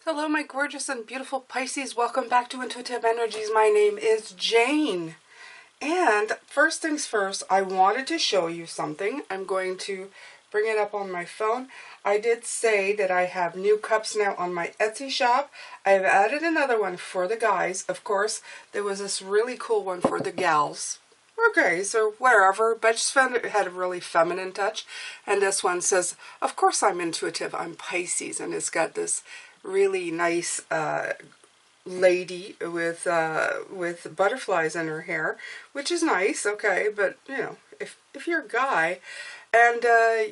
Hello, my gorgeous and beautiful Pisces. Welcome back to Intuitive Energies. My name is Jane. And first things first, I wanted to show you something. I'm going to bring it up on my phone. I did say that I have new cups now on my Etsy shop. I've added another one for the guys. Of course, there was this really cool one for the gals. Okay, so wherever, but I just found it had a really feminine touch. And this one says, of course I'm intuitive, I'm Pisces. And it's got this really nice lady with butterflies in her hair, which is nice, okay, but you know, if you're a guy. And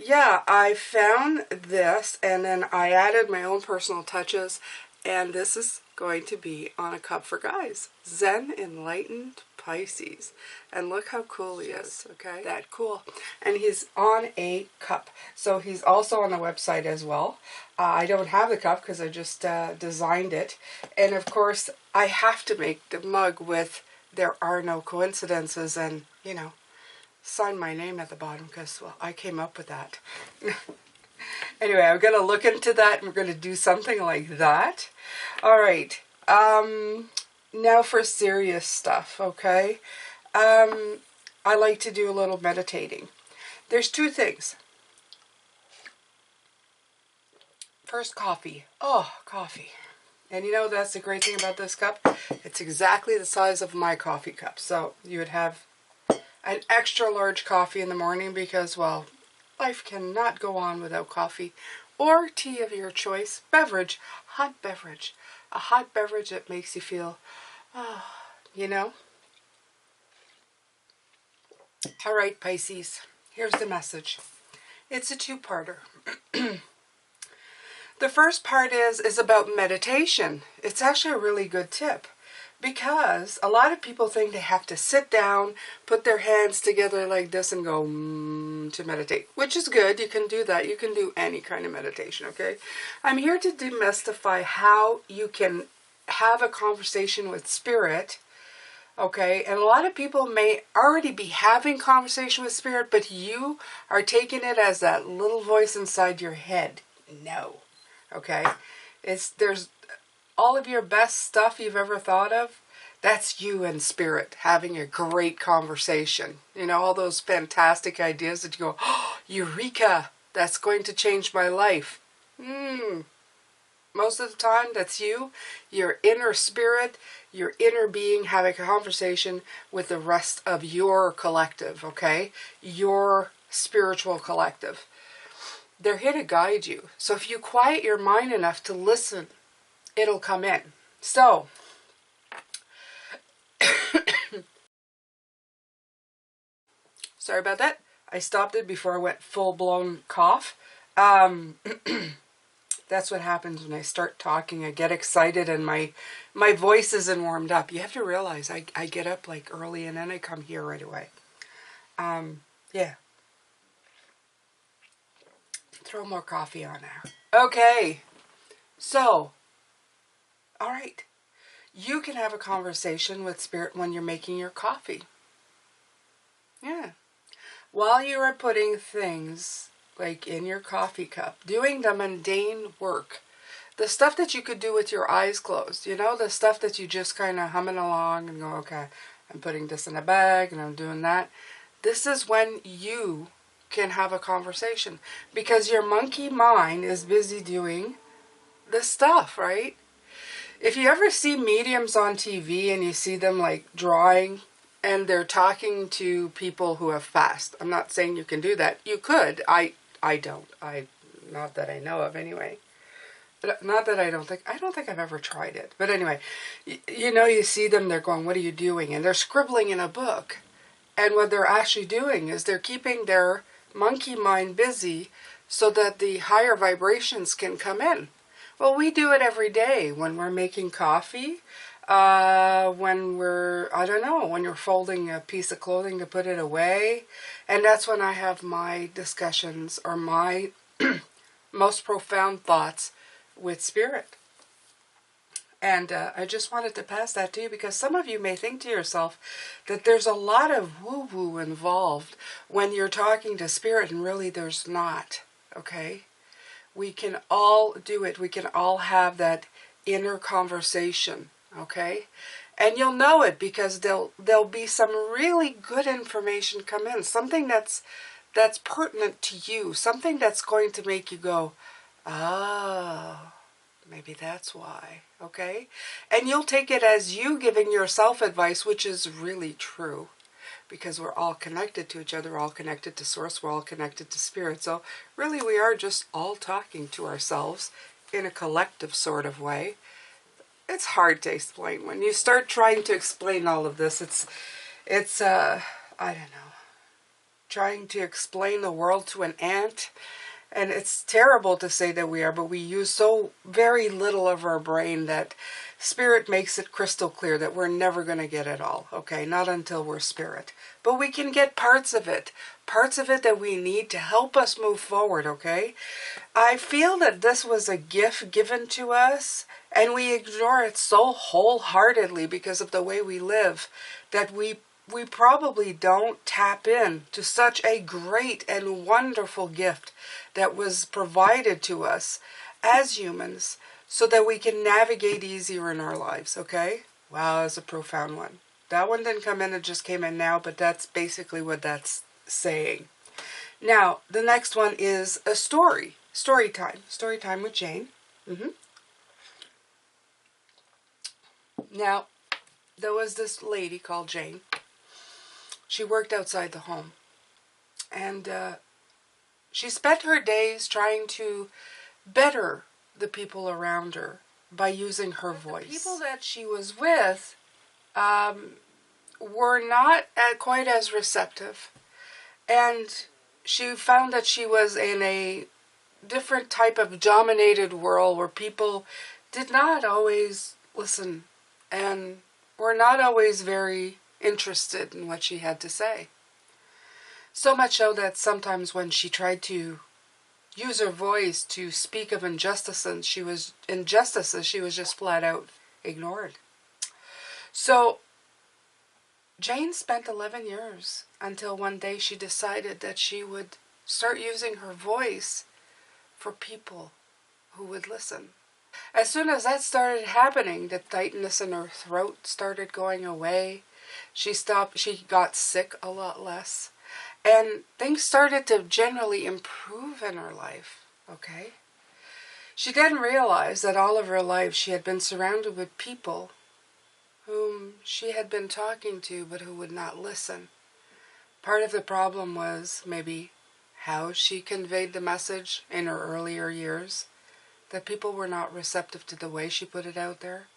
yeah, I found this and then I added my own personal touches, and this is going to be on a cup for guys. Zen Enlightened Pisces. And look how cool he is, okay? That cool. And he's on a cup. So he's also on the website as well. I don't have the cup because I just designed it. And of course, I have to make the mug with "There Are No Coincidences" and, you know, sign my name at the bottom because, well, I came up with that. Anyway, I'm going to look into that and we're going to do something like that. All right. Now for serious stuff, okay? I like to do a little meditating. There's two things. First, coffee. Oh, coffee. And you know, that's the great thing about this cup. It's exactly the size of my coffee cup. So you would have an extra large coffee in the morning because, well, life cannot go on without coffee or tea of your choice. Beverage, hot beverage. A hot beverage that makes you feel, oh, you know. All right, Pisces, here's the message. It's a two-parter. The first part is about meditation. It's actually a really good tip because a lot of people think they have to sit down, put their hands together like this and go to meditate, which is good. You can do that. You can do any kind of meditation, okay? I'm here to demystify how you can have a conversation with spirit, okay? And a lot of people may already be having conversation with spirit, but you are taking it as that little voice inside your head. No. Okay, there's all of your best stuff you've ever thought of. That's you and spirit having a great conversation. You know, all those fantastic ideas that you go, oh, eureka, that's going to change my life. Most of the time, that's you, your inner spirit, your inner being having a conversation with the rest of your collective, okay? Your spiritual collective. They're here to guide you. So if you quiet your mind enough to listen, it'll come in. So, sorry about that. I stopped it before I went full-blown cough. That's what happens when I start talking. I get excited and my voice isn't warmed up. You have to realize I get up like early and then I come here right away. Yeah. Throw more coffee on there. Okay, so, all right. You can have a conversation with spirit when you're making your coffee. Yeah. While you are putting things like in your coffee cup, doing the mundane work, the stuff that you could do with your eyes closed, you know, the stuff that you just kind of humming along and go, okay, I'm putting this in a bag and I'm doing that. This is when you can have a conversation because your monkey mind is busy doing the stuff, right? If you ever see mediums on TV and you see them like drawing and they're talking to people who have passed, I'm not saying you can do that. You could. I don't. Not that I know of anyway. But not that I don't think I've ever tried it. But anyway, you know, you see them, they're going, what are you doing? And they're scribbling in a book. And what they're actually doing is they're keeping their monkey mind busy so that the higher vibrations can come in. Well, we do it every day when we're making coffee, when we're, I don't know, when you're folding a piece of clothing to put it away. And that's when I have my discussions or my most profound thoughts with spirit. And I just wanted to pass that to you because some of you may think to yourself that there's a lot of woo-woo involved when you're talking to spirit, and really there's not, okay? We can all do it. We can all have that inner conversation, okay? And you'll know it because there'll be some really good information come in, something that's pertinent to you, something that's going to make you go, oh, maybe that's why, okay? And you'll take it as you giving yourself advice, which is really true, because we're all connected to each other, we're all connected to Source, we're all connected to Spirit. So really we are just all talking to ourselves in a collective sort of way. It's hard to explain. When you start trying to explain all of this, it's I don't know, trying to explain the world to an ant. And it's terrible to say that we are, but we use so very little of our brain that Spirit makes it crystal clear that we're never going to get it all, okay? Not until we're Spirit. But we can get parts of it that we need to help us move forward, okay? I feel that this was a gift given to us, and we ignore it so wholeheartedly because of the way we live, that we probably don't tap in to such a great and wonderful gift that was provided to us as humans so that we can navigate easier in our lives, okay? Wow, that's a profound one. That one didn't come in, it just came in now, but that's basically what that's saying. Now, the next one is a story. Story time. Story time with Jane. Now, there was this lady called Jane. She worked outside the home. And she spent her days trying to better the people around her by using her voice. The people that she was with were not quite as receptive. And she found that she was in a different type of dominated world where people did not always listen and were not always very interested in what she had to say. So much so that sometimes when she tried to use her voice to speak of injustices, she was just flat out ignored. So Jane spent 11 years until one day she decided that she would start using her voice for people who would listen. As soon as that started happening, the tightness in her throat started going away. She got sick a lot less. And things started to generally improve in her life, okay? She then realized that all of her life she had been surrounded with people whom she had been talking to but who would not listen. Part of the problem was maybe how she conveyed the message in her earlier years, that people were not receptive to the way she put it out there.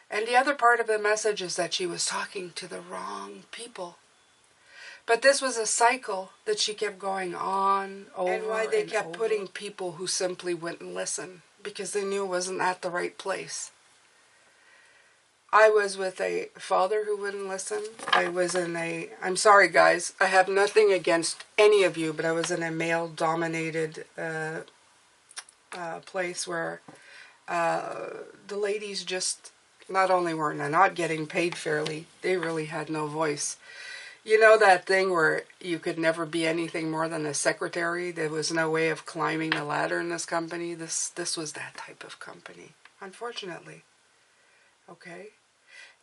And the other part of the message is that she was talking to the wrong people. But this was a cycle that she kept going on over and why they kept putting people who simply wouldn't listen because they knew it wasn't at the right place. I was with a father who wouldn't listen. I'm sorry guys, I have nothing against any of you, but I was in a male-dominated place where the ladies just not only were not getting paid fairly, they really had no voice. You know that thing where you could never be anything more than a secretary? There was no way of climbing the ladder in this company. This was that type of company, unfortunately. Okay?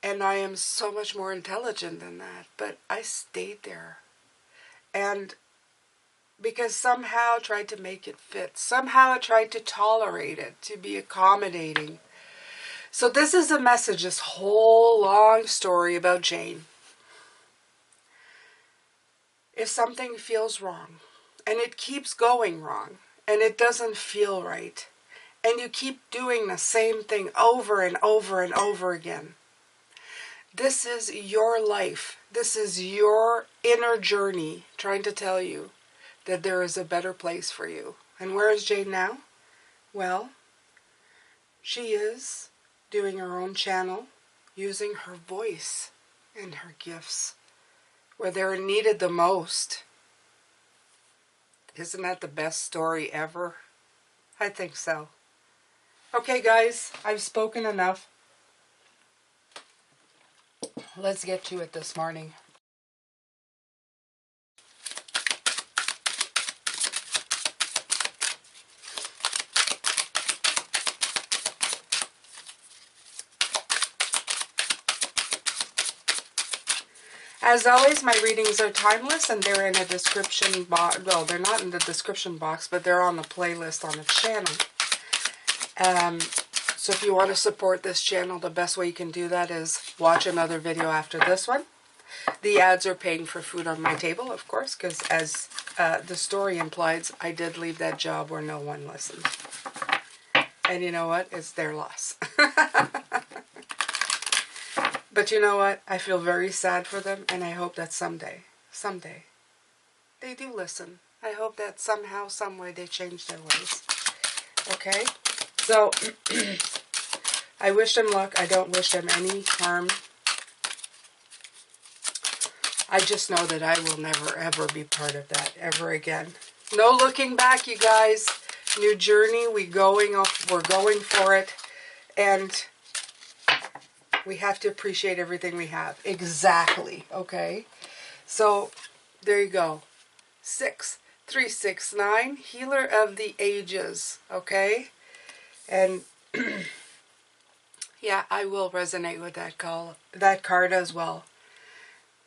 And I am so much more intelligent than that, but I stayed there. And because somehow I tried to make it fit. Somehow I tried to tolerate it, to be accommodating. So this is a message, this whole long story about Jane. If something feels wrong, and it keeps going wrong, and it doesn't feel right, and you keep doing the same thing over and over and over again, this is your life. This is your inner journey trying to tell you that there is a better place for you. And where is Jane now? Well, she is doing her own channel, using her voice and her gifts where they're needed the most. Isn't that the best story ever? I think so. Okay, guys, I've spoken enough. Let's get to it this morning. As always, my readings are timeless, and they're in a description box. Well, they're not in the description box, but they're on the playlist on the channel. So if you want to support this channel, the best way you can do that is watch another video after this one. The ads are paying for food on my table, of course, because as the story implies, I did leave that job where no one listened. And you know what? It's their loss. But you know what? I feel very sad for them, and I hope that someday, they do listen. I hope that somehow, some way, they change their ways. Okay? So, I wish them luck. I don't wish them any harm. I just know that I will never, ever be part of that ever again. No looking back, you guys. New journey. We're going for it. And we have to appreciate everything we have. Exactly. Okay? So, there you go. 6369, Healer of the Ages. Okay? And yeah, I will resonate with that card as well.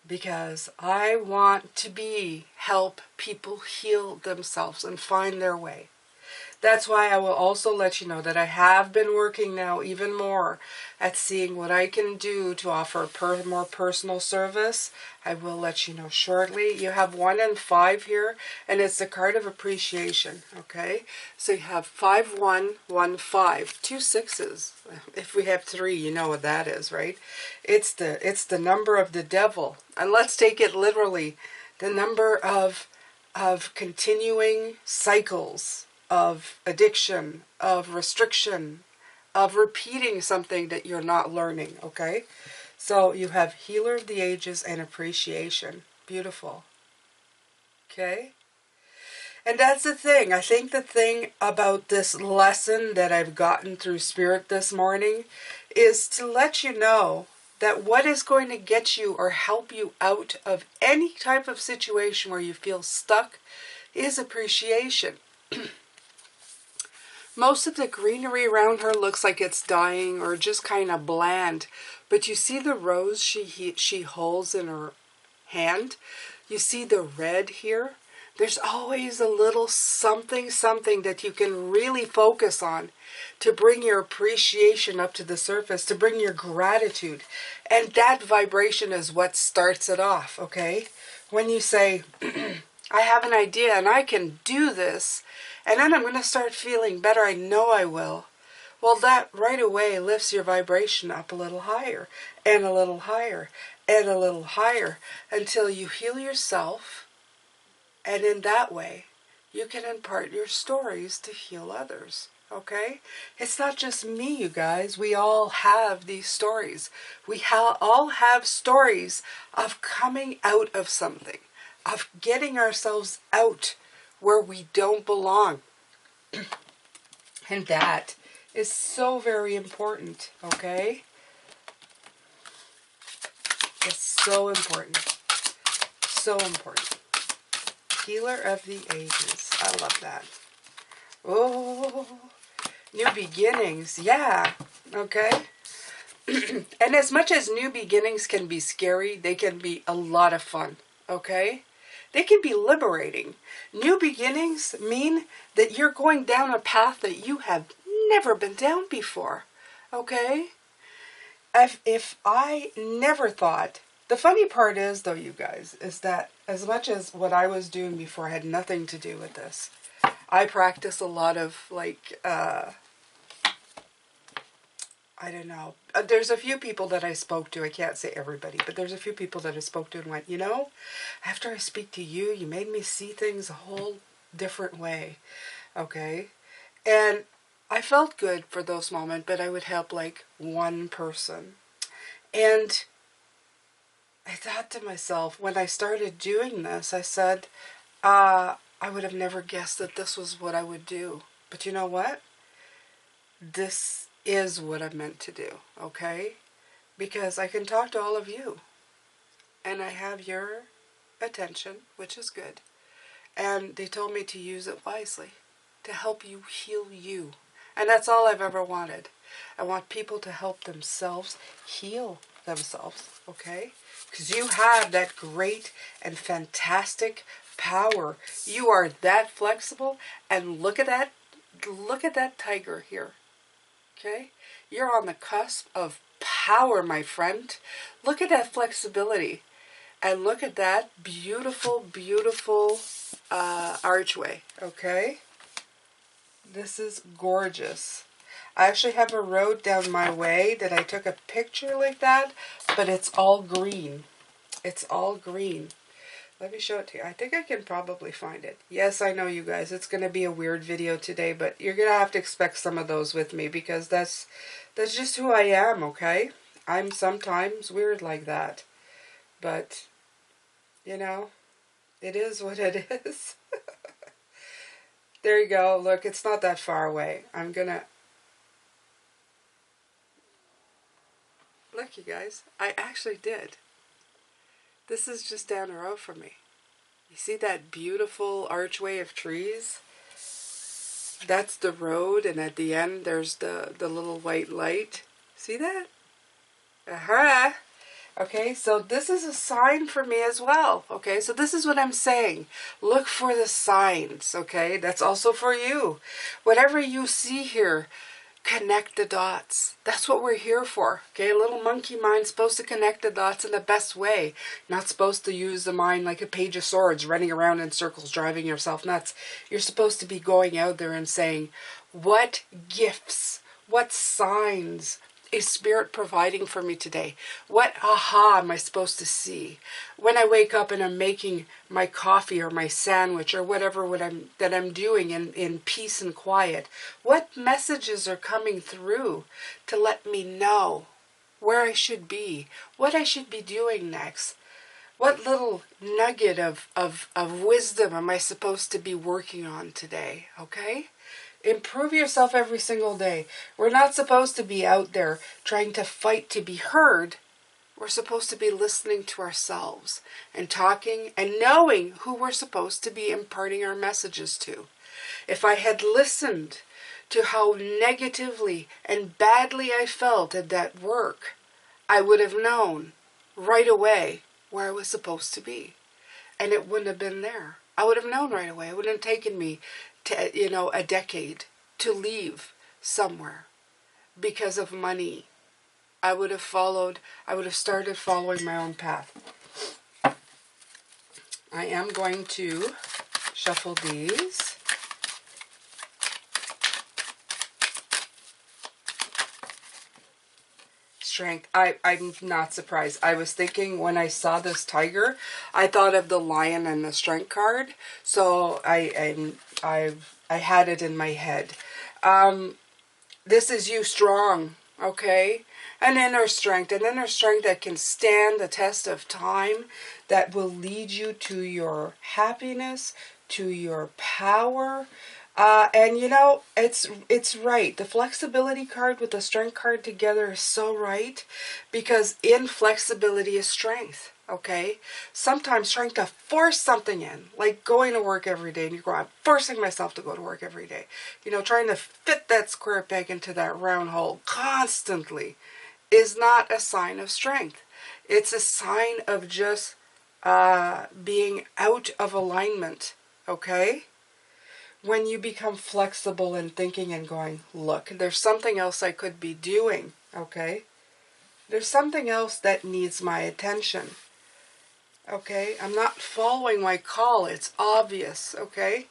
Because I want to help people heal themselves and find their way. That's why I will also let you know that I have been working now even more at seeing what I can do to offer more personal service. I will let you know shortly. You have 1 and 5 here, and it's the card of appreciation, okay? So you have 5, 1, 1, 5, 2 6s. If we have 3, you know what that is, right? It's the number of the devil. And let's take it literally. The number of continuing cycles of addiction, of restriction, of repeating something that you're not learning, okay? So you have Healer of the Ages and appreciation. Beautiful. Okay? And that's the thing. I think the thing about this lesson that I've gotten through Spirit this morning is to let you know that what is going to get you or help you out of any type of situation where you feel stuck is appreciation. Most of the greenery around her looks like it's dying or just kind of bland. But you see the rose she holds in her hand? You see the red here? There's always a little something that you can really focus on to bring your appreciation up to the surface, to bring your gratitude. And that vibration is what starts it off, okay? When you say, I have an idea and I can do this, and then I'm going to start feeling better. I know I will. Well, that right away lifts your vibration up a little higher and a little higher and a little higher until you heal yourself. And in that way, you can impart your stories to heal others. Okay? It's not just me, you guys. We all have these stories. We all have stories of coming out of something, of getting ourselves out where we don't belong. And that is so very important, okay? It's so important. So important. Healer of the Ages. I love that. Oh, new beginnings. Yeah, okay? And as much as new beginnings can be scary, they can be a lot of fun, okay? They can be liberating. New beginnings mean that you're going down a path that you have never been down before, okay? If I never thought, the funny part is, though, you guys, is that as much as what I was doing before had nothing to do with this, I practice a lot of, like, I don't know. There's a few people that I spoke to. I can't say everybody, but there's a few people that I spoke to and went, you know, after I speak to you, you made me see things a whole different way. Okay? And I felt good for those moments, but I would help like one person. And I thought to myself, when I started doing this, I said, I would have never guessed that this was what I would do. But you know what? This is what I'm meant to do, okay? Because I can talk to all of you. And I have your attention, which is good. And they told me to use it wisely, to help you heal you. And that's all I've ever wanted. I want people to help themselves heal. themselves, okay? Because you have that great and fantastic power. You are that flexible, and look at that tiger here, okay? You're on the cusp of power, my friend. Look at that flexibility, and look at that beautiful, beautiful archway, okay? This is gorgeous. I actually have a road down my way that I took a picture like that, but it's all green. It's all green. Let me show it to you. I think I can probably find it. Yes, I know, you guys. It's going to be a weird video today, but you're going to have to expect some of those with me because that's just who I am, okay? I'm sometimes weird like that. But, you know, it is what it is. There you go. Look, it's not that far away. I'm going to... Look, you guys, I actually did. This is just down the road from me. You see that beautiful archway of trees? That's the road, and at the end there's the little white light. See that? Uh-huh. Okay, so this is a sign for me as well. Okay, so this is what I'm saying. Look for the signs, okay? That's also for you. Whatever you see here, connect the dots. That's what we're here for. Okay, a little monkey mind's supposed to connect the dots in the best way. Not supposed to use the mind like a page of swords, running around in circles, driving yourself nuts. You're supposed to be going out there and saying, what gifts, what signs is Spirit providing for me today? What aha am I supposed to see? When I wake up and I'm making my coffee or my sandwich or whatever that I'm doing in peace and quiet, what messages are coming through to let me know where I should be, what I should be doing next? What little nugget of wisdom am I supposed to be working on today, okay? Improve yourself every single day. We're not supposed to be out there trying to fight to be heard. We're supposed to be listening to ourselves and talking and knowing who we're supposed to be imparting our messages to. If I had listened to how negatively and badly I felt at that work, I would have known right away where I was supposed to be. And it wouldn't have been there. I would have known right away. It wouldn't have taken me a decade to leave somewhere because of money. I would have started following my own path. I am going to shuffle these. Strength. I'm not surprised. I was thinking when I saw this tiger, I thought of the lion and the strength card. So I had it in my head. This is you strong, okay? An inner strength that can stand the test of time, that will lead you to your happiness, to your power. And you know, it's right. The flexibility card with the strength card together is so right, because in flexibility is strength, okay? Sometimes trying to force something in, like going to work every day, and you go, I'm forcing myself to go to work every day. You know, trying to fit that square peg into that round hole constantly is not a sign of strength. It's a sign of just being out of alignment, okay? When you become flexible in thinking and going, look, there's something else I could be doing, okay? There's something else that needs my attention, okay? I'm not following my call. It's obvious, okay?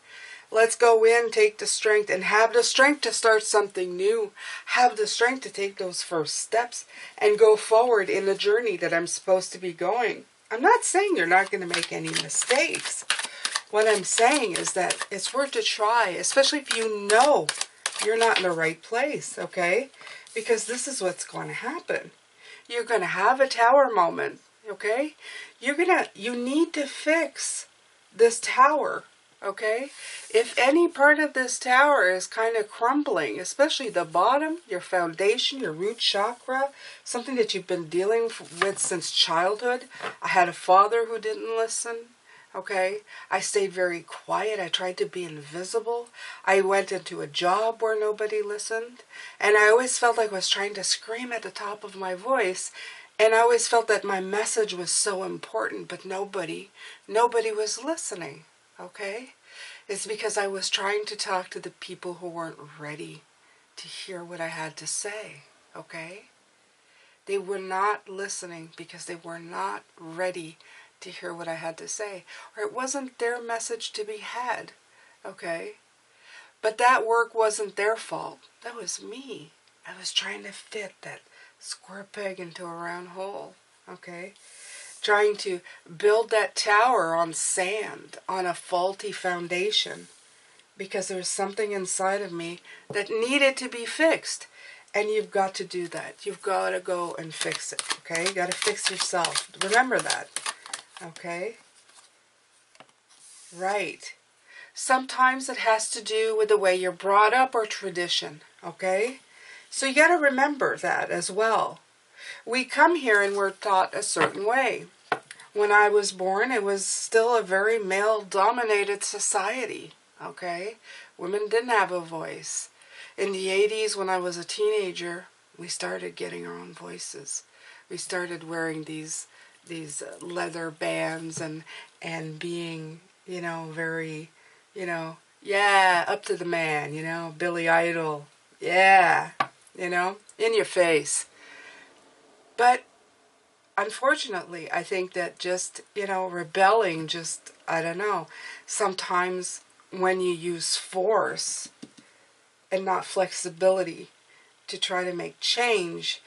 Let's go in, take the strength, and have the strength to start something new. Have the strength to take those first steps and go forward in the journey that I'm supposed to be going. I'm not saying you're not going to make any mistakes. What I'm saying is that it's worth a try, especially if you know you're not in the right place, okay? Because this is what's going to happen. You're going to have a tower moment, okay? You need to fix this tower, okay? If any part of this tower is kind of crumbling, especially the bottom, your foundation, your root chakra, something that you've been dealing with since childhood. I had a father who didn't listen. Okay, I stayed very quiet. I tried to be invisible. I went into a job where nobody listened. And I always felt like I was trying to scream at the top of my voice. And I always felt that my message was so important, but nobody was listening, okay? It's because I was trying to talk to the people who weren't ready to hear what I had to say, okay? They were not listening because they were not ready to hear what I had to say. Or it wasn't their message to be had, okay? But that work wasn't their fault. That was me. I was trying to fit that square peg into a round hole, okay? Trying to build that tower on sand, on a faulty foundation, because there was something inside of me that needed to be fixed. And you've got to do that. You've got to go and fix it, okay? You got to fix yourself. Remember that, okay? Right. Sometimes it has to do with the way you're brought up or tradition, okay? So you got to remember that as well. We come here and we're taught a certain way. When I was born, it was still a very male-dominated society, okay? Women didn't have a voice. In the 80s, when I was a teenager, we started getting our own voices. We started wearing these leather bands and being, very, yeah, up to the man, Billy Idol, yeah, in your face. But unfortunately, I think that just, rebelling, I don't know, sometimes when you use force and not flexibility to try to make change,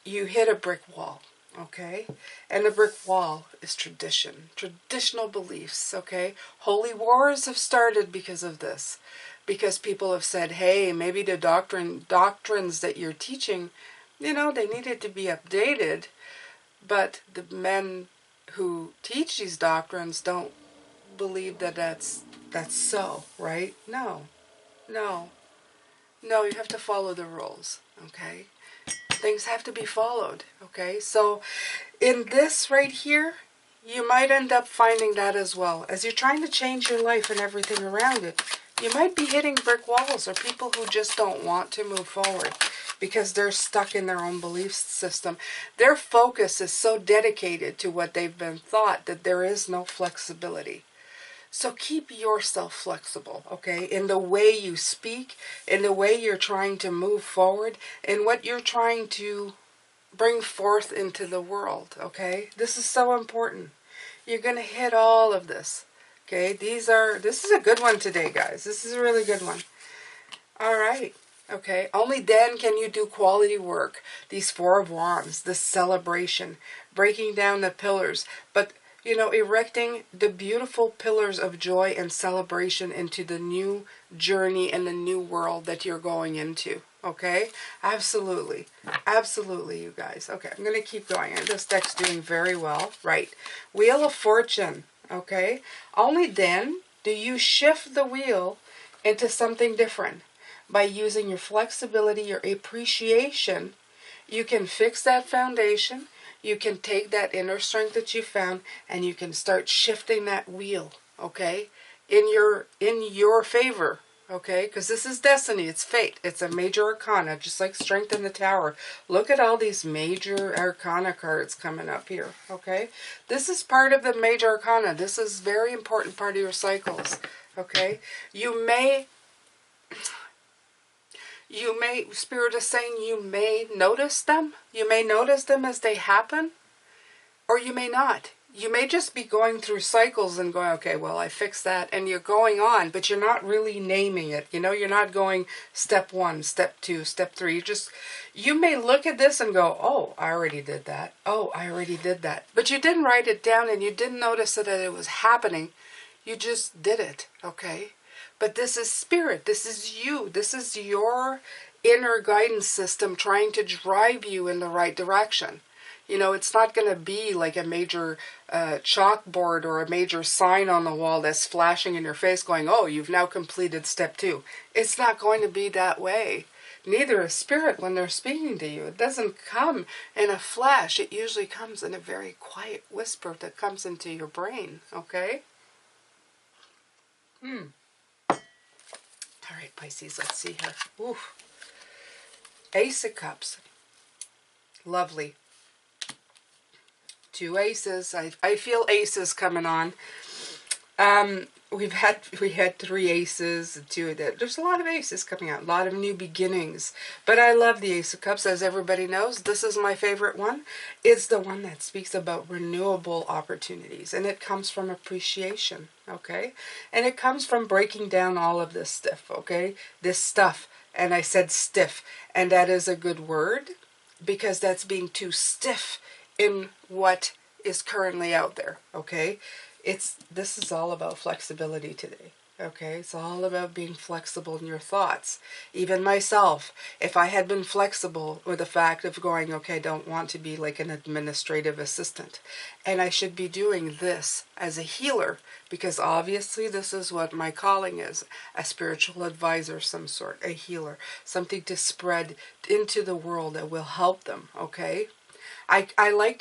you hit a brick wall, okay? And the brick wall is tradition, traditional beliefs, okay? Holy wars have started because of this, because people have said, hey, maybe the doctrines that you're teaching, they needed to be updated, but the men who teach these doctrines don't believe that that's so, right? No, you have to follow the rules, okay? Things have to be followed, okay? So in this right here, you might end up finding that as well. As you're trying to change your life and everything around it, you might be hitting brick walls or people who just don't want to move forward because they're stuck in their own belief system. Their focus is so dedicated to what they've been taught that there is no flexibility. So keep yourself flexible, okay, in the way you speak, in the way you're trying to move forward, in what you're trying to bring forth into the world, okay? This is so important. You're going to hit all of this, okay? This is a good one today, guys. This is a really good one. All right, okay? Only then can you do quality work. These Four of Wands, this celebration, breaking down the pillars, but erecting the beautiful pillars of joy and celebration into the new journey and the new world that you're going into. Okay? Absolutely. Absolutely, you guys. Okay, I'm going to keep going. This deck's doing very well. Right. Wheel of Fortune. Okay? Only then do you shift the wheel into something different. By using your flexibility, your appreciation, you can fix that foundation. You can take that inner strength that you found and you can start shifting that wheel, okay, in your favor, okay, because this is destiny, it's fate, it's a major arcana, just like Strength in the Tower. Look at all these major arcana cards coming up here, okay. This is part of the major arcana. This is very important part of your cycles, okay. You may, Spirit is saying you may notice them. You may notice them as they happen, or you may not. You may just be going through cycles and going, okay, well, I fixed that, and you're going on, but you're not really naming it. You're not going step 1, step 2, step 3. You may look at this and go, oh, I already did that. Oh, I already did that. But you didn't write it down, and you didn't notice that it was happening. You just did it, okay? But this is spirit. This is you. This is your inner guidance system trying to drive you in the right direction. It's not going to be like a major chalkboard or a major sign on the wall that's flashing in your face going, oh, you've now completed step 2. It's not going to be that way. Neither is spirit when they're speaking to you. It doesn't come in a flash. It usually comes in a very quiet whisper that comes into your brain, okay? All right, Pisces, let's see here. Oof. Ace of Cups. Lovely. Two aces. I feel aces coming on. We had 3 aces, 2 of that. There's a lot of aces coming out, a lot of new beginnings. But I love the Ace of Cups, as everybody knows. This is my favorite one. It's the one that speaks about renewable opportunities, and it comes from appreciation, okay? And it comes from breaking down all of this stuff, okay? This stuff, and I said stiff, and that is a good word, because that's being too stiff in what is currently out there, okay? This is all about flexibility today, okay? It's all about being flexible in your thoughts. Even myself, if I had been flexible with the fact of going, okay, I don't want to be like an administrative assistant, and I should be doing this as a healer, because obviously this is what my calling is, a spiritual advisor of some sort, a healer, something to spread into the world that will help them, okay? I like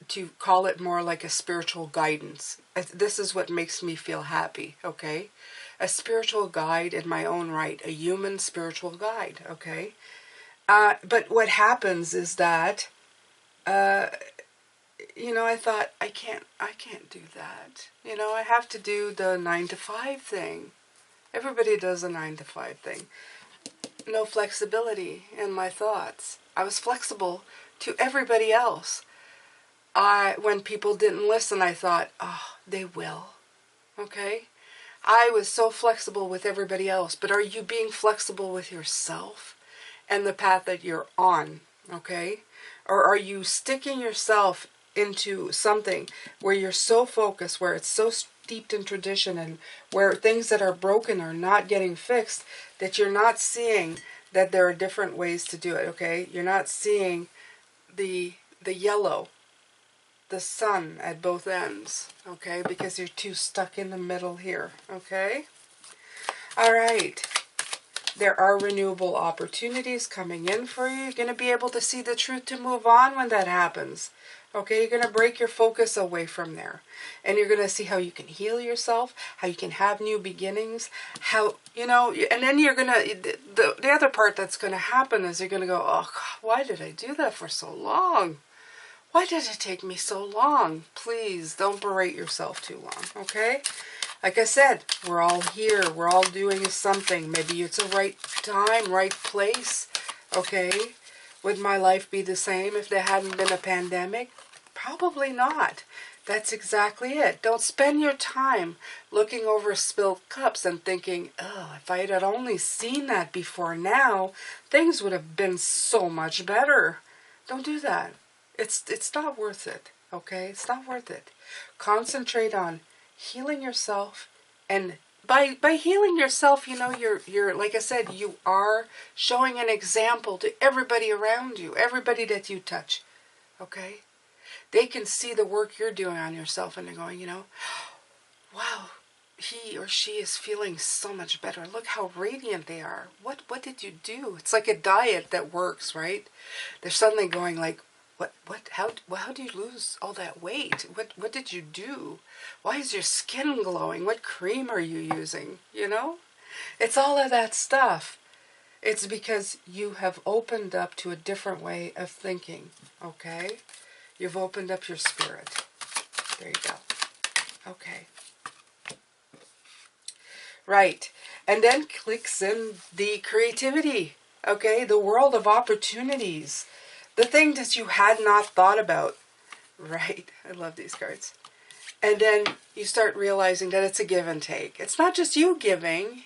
to call it more like a spiritual guidance. This is what makes me feel happy, okay? A spiritual guide in my own right, a human spiritual guide, okay? But what happens is that, you know, I thought, I can't do that. You know, I have to do the 9 to 5 thing. Everybody does a 9 to 5 thing. No flexibility in my thoughts. I was flexible to everybody else. When people didn't listen, I thought, oh, they will, okay? I was so flexible with everybody else, but are you being flexible with yourself and the path that you're on, okay? Or are you sticking yourself into something where you're so focused, where it's so steeped in tradition, and where things that are broken are not getting fixed, that you're not seeing that there are different ways to do it, okay? You're not seeing the yellow, the sun at both ends, okay? Because you're too stuck in the middle here, okay? All right. There are renewable opportunities coming in for you. You're going to be able to see the truth to move on when that happens, okay? You're going to break your focus away from there. And you're going to see how you can heal yourself, how you can have new beginnings, how, you know, and then you're going to, the other part that's going to happen is you're going to go, oh, God, why did I do that for so long? Why did it take me so long? Please don't berate yourself too long, okay? Like I said, we're all here. We're all doing something. Maybe it's a right time, right place, okay? Would my life be the same if there hadn't been a pandemic? Probably not. That's exactly it. Don't spend your time looking over spilled cups and thinking, oh, if I had only seen that before now, things would have been so much better. Don't do that. It's not worth it, okay? It's not worth it. Concentrate on healing yourself, and by healing yourself, you know, you're like I said, you are showing an example to everybody around you, everybody that you touch, okay? They can see the work you're doing on yourself, and they're going, you know, wow, he or she is feeling so much better. Look how radiant they are. What did you do? It's like a diet that works, right? They're suddenly going like, how do you lose all that weight? What did you do? Why is your skin glowing? What cream are you using? You know? It's all of that stuff. It's because you have opened up to a different way of thinking, okay? You've opened up your spirit. There you go. Okay. Right. And then clicks in the creativity, okay? The world of opportunities. The thing that you had not thought about, right? I love these cards. And then you start realizing that it's a give and take. It's not just you giving.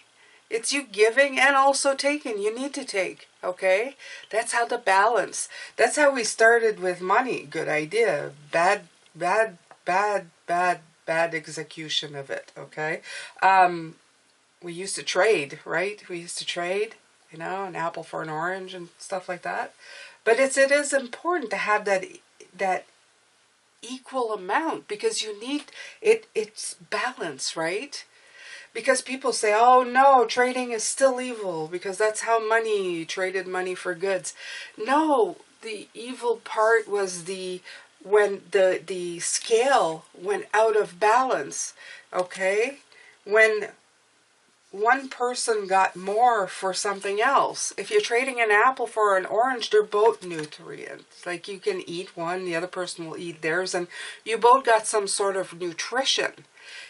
It's you giving and also taking. You need to take, okay? That's how the balance. That's how we started with money. Good idea. Bad execution of it, okay? We used to trade, right? We used to trade, you know, an apple for an orange and stuff like that. But it is important to have that equal amount, because you need it. It's balance, right? Because people say, oh no, trading is still evil because that's how money traded money for goods. No, the evil part was when the scale went out of balance. Okay, when one person got more for something else. If you're trading an apple for an orange, they're both nutrients. Like you can eat one, the other person will eat theirs, and you both got some sort of nutrition.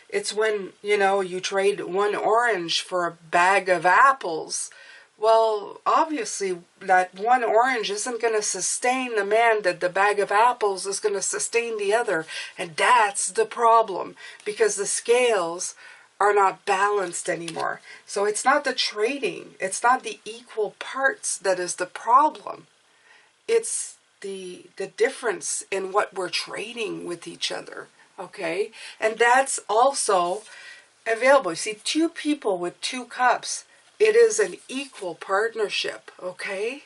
It's when, you know, you trade one orange for a bag of apples. Well, obviously, that one orange isn't going to sustain the man that the bag of apples is going to sustain the other. And that's the problem, because the scales are not balanced anymore. So it's not the trading, it's not the equal parts that is the problem. It's the difference in what we're trading with each other, okay? And that's also available. You see, two people with two cups, it is an equal partnership, okay?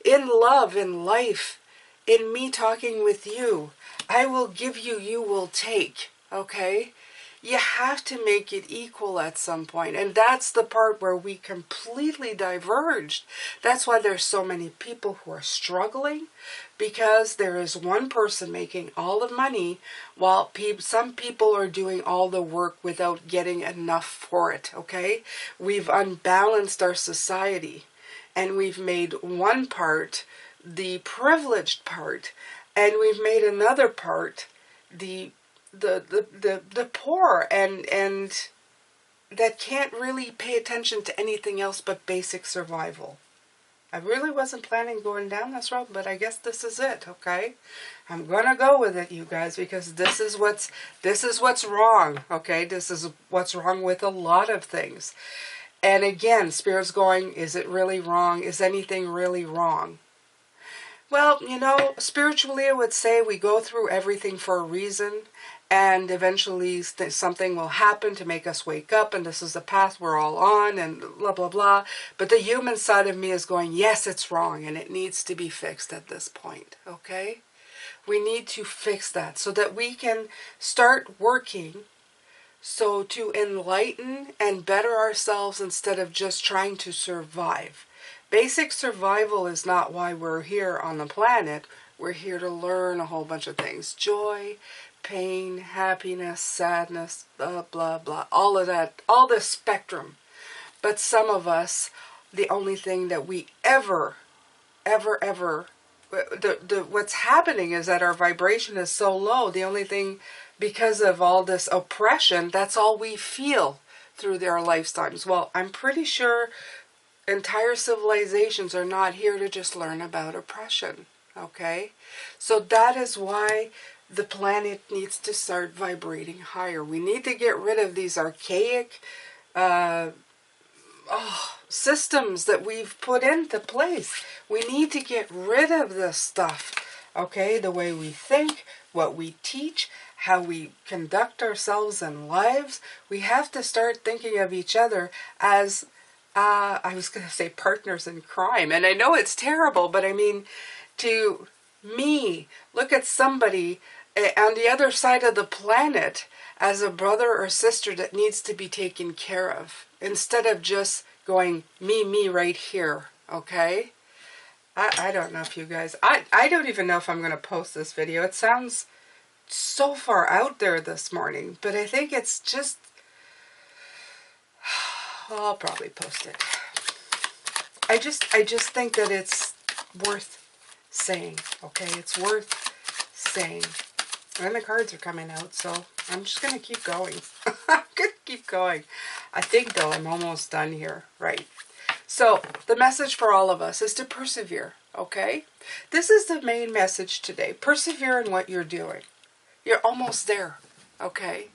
In love, in life, in me talking with you, I will give you, you will take, okay? You have to make it equal at some point, and that's the part where we completely diverged. That's why there's so many people who are struggling, because there is one person making all the money while some people are doing all the work without getting enough for it, okay? We've unbalanced our society, and we've made one part the privileged part, and we've made another part the poor, and that can't really pay attention to anything else but basic survival. I really wasn't planning going down this road, but I guess this is it, okay? I'm gonna go with it, you guys, because this is what's wrong, okay? This is what's wrong with a lot of things. And again, Spirit's going, is it really wrong? Is anything really wrong? Well, you know, spiritually I would say we go through everything for a reason, and eventually something will happen to make us wake up, and this is the path we're all on, and blah, blah, blah. But the human side of me is going, yes, it's wrong, and it needs to be fixed at this point, okay? We need to fix that so that we can start working so to enlighten and better ourselves instead of just trying to survive. Basic survival is not why we're here on the planet. We're here to learn a whole bunch of things. Joy, pain, happiness, sadness, blah, blah, blah. All of that, all the spectrum. But some of us, the only thing that we ever, what's happening is that our vibration is so low. The only thing, because of all this oppression, that's all we feel through their lifetimes. Well, I'm pretty sure entire civilizations are not here to just learn about oppression, okay? So that is why the planet needs to start vibrating higher. We need to get rid of these archaic systems that we've put into place. We need to get rid of this stuff, okay? The way we think, what we teach, how we conduct ourselves in lives. We have to start thinking of each other as I was going to say partners in crime. And I know it's terrible, but I mean, to me, look at somebody on the other side of the planet as a brother or sister that needs to be taken care of, instead of just going, me right here, okay? I don't know if you guys, I don't even know if I'm going to post this video. It sounds so far out there this morning, but I think it's just, I'll probably post it. I just think that it's worth saying, okay? It's worth saying. And the cards are coming out, so I'm just going to keep going. I'm going to keep going. I think, though, I'm almost done here. Right. So, the message for all of us is to persevere, okay? This is the main message today. Persevere in what you're doing. You're almost there, okay?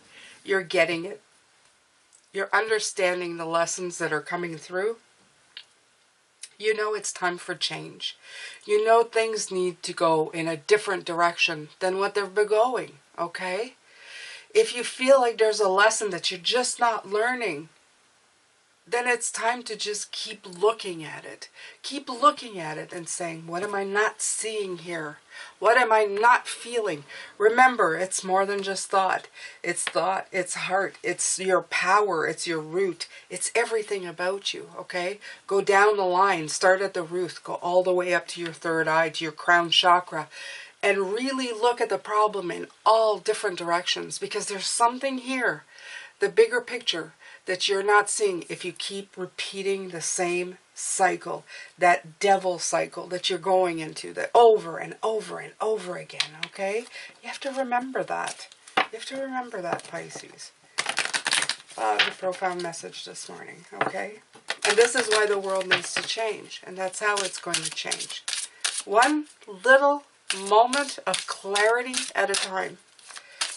You're getting it. You're understanding the lessons that are coming through. You know it's time for change. You know things need to go in a different direction than what they've been going, okay? If you feel like there's a lesson that you're just not learning, then it's time to just keep looking at it. Keep looking at it and saying, what am I not seeing here? What am I not feeling? Remember, it's more than just thought. It's thought, it's heart, it's your power, it's your root. It's everything about you, okay? Go down the line, start at the root, go all the way up to your third eye, to your crown chakra, and really look at the problem in all different directions, because there's something here, the bigger picture, that you're not seeing if you keep repeating the same cycle, that devil cycle that you're going into, that over and over and over again, okay? You have to remember that. You have to remember that, Pisces. The profound message this morning, okay? And this is why the world needs to change, and that's how it's going to change. One little moment of clarity at a time.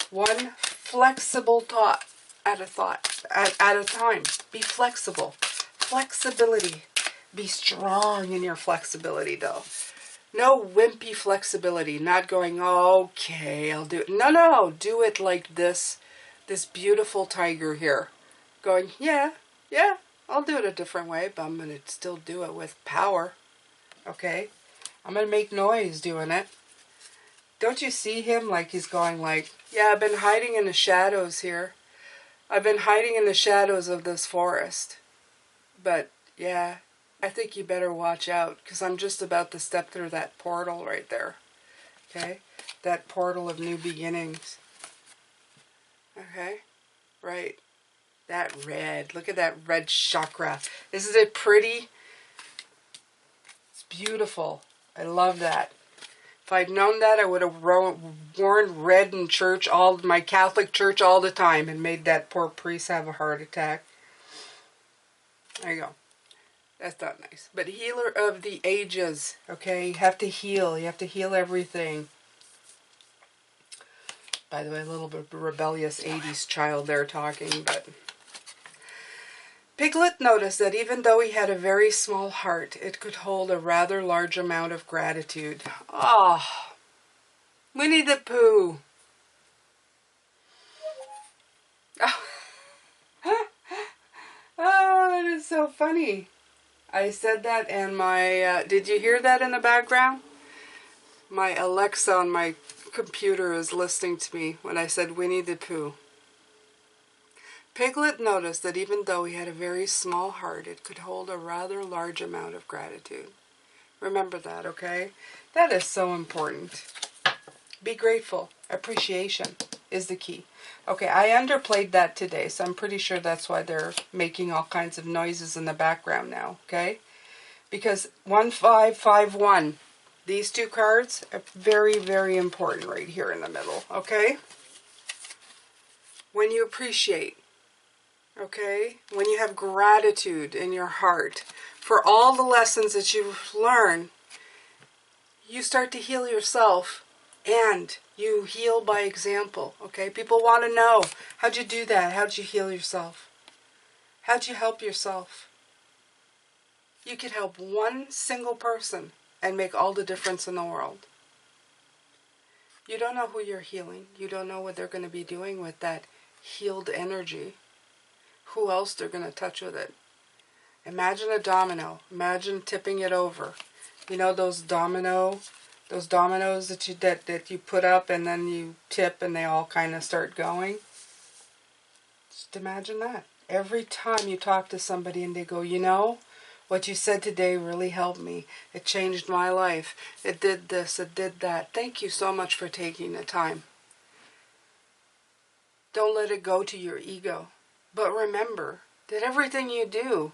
One flexible thought at a time. Be flexible. Flexibility. Be strong in your flexibility, though. No wimpy flexibility. Not going, okay, I'll do it. No, do it like this beautiful tiger here. Going, yeah, I'll do it a different way, but I'm going to still do it with power. Okay? I'm going to make noise doing it. Don't you see him like he's going like, yeah, I've been hiding in the shadows here. I've been hiding in the shadows of this forest. But, yeah, I think you better watch out, because I'm just about to step through that portal right there. Okay? That portal of new beginnings. Okay? Right. That red. Look at that red chakra. Isn't it pretty? It's beautiful. I love that. If I'd known that, I would have worn red in church, my Catholic church all the time, and made that poor priest have a heart attack. There you go. That's not nice. But healer of the ages. Okay? You have to heal. You have to heal everything. By the way, a little bit of a rebellious 80s child there talking, but... Piglet noticed that even though he had a very small heart, it could hold a rather large amount of gratitude. Ah, Winnie the Pooh. Oh, that is so funny. I said that, and my, did you hear that in the background? My Alexa on my computer is listening to me when I said Winnie the Pooh. Piglet noticed that even though he had a very small heart, it could hold a rather large amount of gratitude. Remember that, okay? That is so important. Be grateful. Appreciation is the key. Okay, I underplayed that today, so I'm pretty sure that's why they're making all kinds of noises in the background now, okay? Because 1551, these two cards are very, very important right here in the middle, okay? When you appreciate, okay? When you have gratitude in your heart for all the lessons that you've learned, you start to heal yourself, and you heal by example, okay? People want to know, how'd you do that? How'd you heal yourself? How'd you help yourself? You could help one single person and make all the difference in the world. You don't know who you're healing. You don't know what they're going to be doing with that healed energy. Who else they're going to touch with it. Imagine a domino. Imagine tipping it over. You know those dominoes that you put up and then you tip and they all kind of start going? Just imagine that. Every time you talk to somebody and they go, you know, what you said today really helped me. It changed my life. It did this, it did that. Thank you so much for taking the time. Don't let it go to your ego. But remember that everything you do,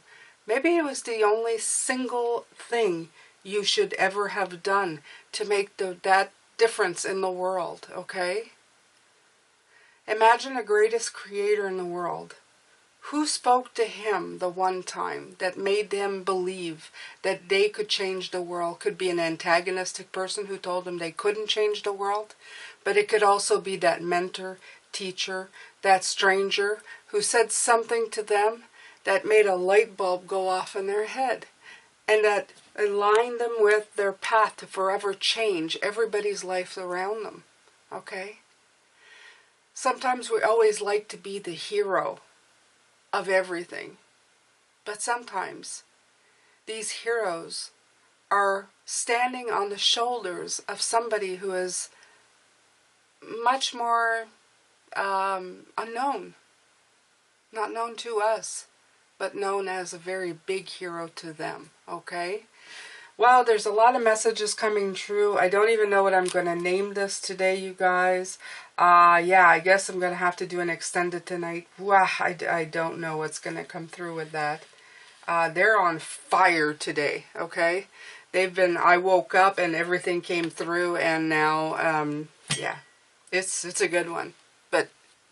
maybe it was the only single thing you should ever have done to make that difference in the world, okay? Imagine the greatest creator in the world. Who spoke to him the one time that made them believe that they could change the world? Could be an antagonistic person who told them they couldn't change the world, but it could also be that mentor, teacher, that stranger who said something to them that made a light bulb go off in their head, and that aligned them with their path to forever change everybody's life around them, okay? Sometimes we always like to be the hero of everything, but sometimes these heroes are standing on the shoulders of somebody who is much more unknown, not known to us, but known as a very big hero to them, okay? Wow, there's a lot of messages coming through. I don't even know what I'm going to name this today, you guys. Yeah, I guess I'm going to have to do an extended tonight. Wow, I don't know what's going to come through with that. They're on fire today, okay? I woke up and everything came through, and now, yeah, it's a good one. But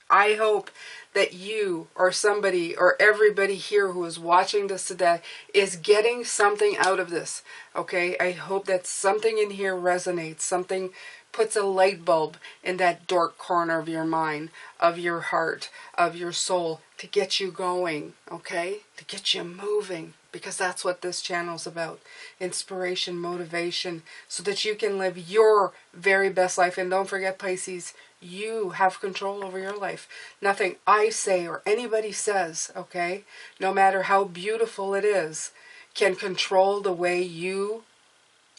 I hope that you or somebody or everybody here who is watching this today is getting something out of this, okay? I hope that something in here resonates, something puts a light bulb in that dark corner of your mind, of your heart, of your soul, to get you going, okay? To get you moving, because that's what this channel's about. Inspiration, motivation, so that you can live your very best life. And don't forget, Pisces, you have control over your life. Nothing I say or anybody says, okay, no matter how beautiful it is, can control the way you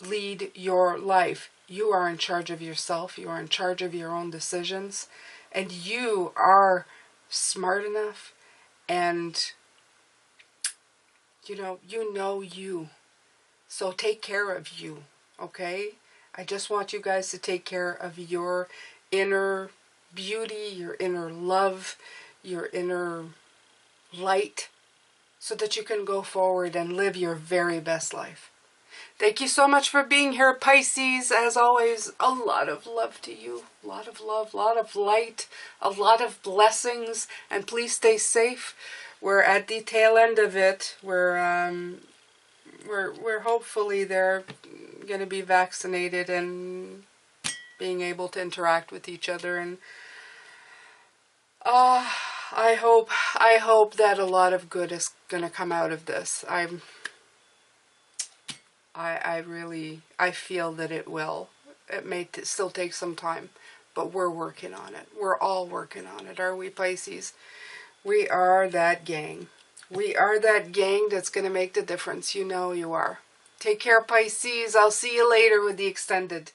lead your life. You are in charge of yourself. You are in charge of your own decisions. And you are smart enough, and you know you. So take care of you, okay? I just want you guys to take care of your inner beauty, your inner love, your inner light, so that you can go forward and live your very best life. Thank you so much for being here, Pisces. As always, a lot of love to you. A lot of love, a lot of light, a lot of blessings. And please stay safe. We're at the tail end of it. We're hopefully they're going to be vaccinated and being able to interact with each other. And I hope that a lot of good is going to come out of this. I feel that it will. It may still take some time, but we're working on it. We're all working on it, are we, Pisces? We are that gang. We are that gang that's going to make the difference. You know you are. Take care, Pisces. I'll see you later with the extended.